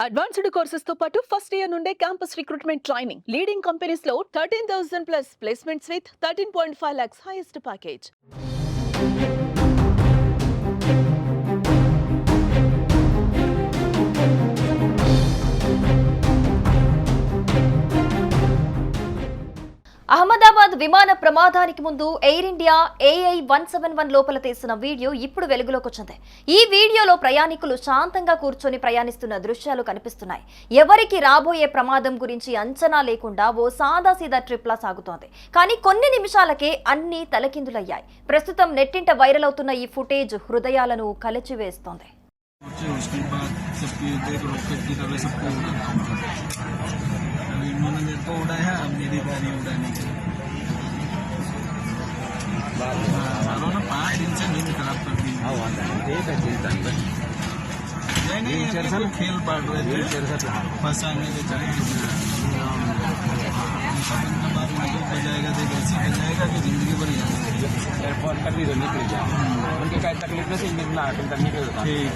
Advanced courses తో పాటు first year నుండే campus recruitment training leading companies లో 13,000 plus placements with 13.5 lakhs highest package. Ahmedabad విమాన ప్రమాదానికి ముందు ఎయిర్ ఇండియా AI-171 లోపల తీసిన వీడియో ఇప్పుడు వెలుగులోకి వచ్చింది. ఈ వీడియోలో ప్రయాణికులు శాంతంగా కూర్చొని ప్రయాణిస్తున్న దృశ్యాలు కనిపిస్తున్నాయి. ఎవరికి రాబోయే ప్రమాదం గురించి అంచనా లేకుండా ఓ సాదాసీదా ట్రిప్ లా సాగుతోంది. కానీ కొన్ని నిమిషాలకే అన్ని తలకిందులయ్యాయి. ప్రస్తుతం నెట్టింట వైరల్ అవుతున్న ఈ ఫుటేజ్ హృదయాలను కలిచివేస్తోంది. इन्होंने मेरे को उड़ाया, अब मेरी बारी उड़ाने की। मानो ना 5 दिन से नींद खराब कर दी। नहीं खेल पाड़ रहे थे, फंसाने के चले बजाएगा, देख ऐसी बजाएगा कि जिंदगी भर एयरपोर्ट कर भी निकल जाए। उनके क्या तकलीफ नहीं निकला निकल। ठीक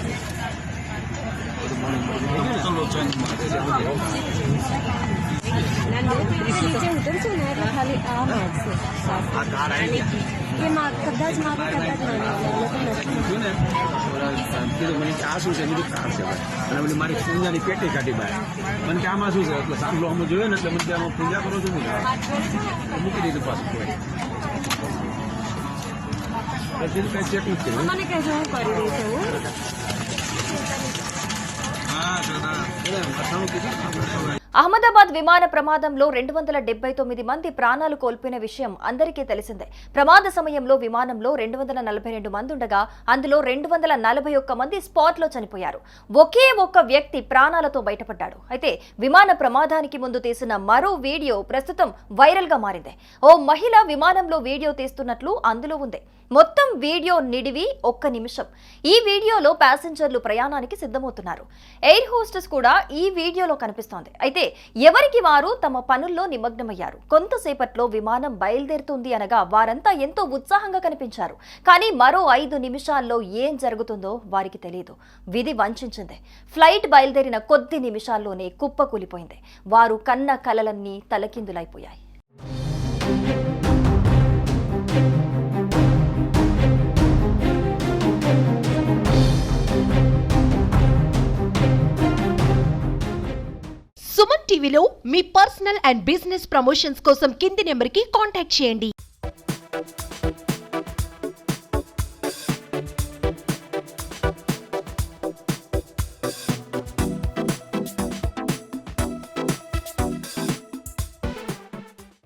है तो लोचन नन्नु नीचे उतरचो खाली आ मागसे ये माग कदाच મને કે આ શું છે એની કાર છે અને ઓલી મારી પૂંજાની પેટી કાઢી બહાર મને કે આમાં શું છે એટલે સાંભળો અમે જોયો ને એટલે મને આમાં પૂંજા કરો છો મૂકી દીધું પાછું પછી કઈ ચેક નથી કર્યું મને કહેજો હું કરી દઉં છું હા દાદા કથાનું કીધું. అహ్మదాబాద్ విమాన ప్రమాదంలో 279 మంది ప్రాణాలు కోల్పోయిన విషయం అందరికీ తెలిసిందే. ప్రమాద సమయంలో విమానంలో 242 మంది ఉండగా అందులో 241 మంది స్పాట్లో చనిపోయారు. ఒకే ఒక్క వ్యక్తి ప్రాణాలతో బయటపడ్డాడు. అయితే విమాన ప్రమాదానికి ముందు తీసిన మరో వీడియో ప్రస్తుతం వైరల్ గా మారింది. ఓ మహిళ విమానంలో వీడియో తీస్తున్నట్లు అందులో ఉంది. మొత్తం వీడియో నిడివి 1 నిమిషం. ఈ వీడియోలో ప్యాసింజర్లు ప్రయాణానికి సిద్ధమవుతున్నారు. ఎయిర్ హోస్టెస్ కూడా ఈ వీడియోలో కనిపిస్తోంది. అయితే ఎవరికి వారు తమ పనుల్లో నిమగ్నమయ్యారు. కొంతసేపట్లో విమానం బయలుదేరుతుంది అనగా వారంతా ఎంతో ఉత్సాహంగా కనిపించారు. కానీ మరో 5 నిమిషాల్లో ఏం జరుగుతుందో వారికి తెలియదు. విధి వంచింది. ఫ్లైట్ బయలుదేరిన కొద్ది నిమిషాల్లోనే కుప్పకూలిపోయింది. వారు కన్న కలలన్నీ తలకిందులైపోయాయి. సుమన్ టీవీలో మీ పర్సనల్ అండ్ బిజినెస్ ప్రమోషన్స్ కోసం కింది నెంబర్కి కాంటాక్ట్ చేయండి.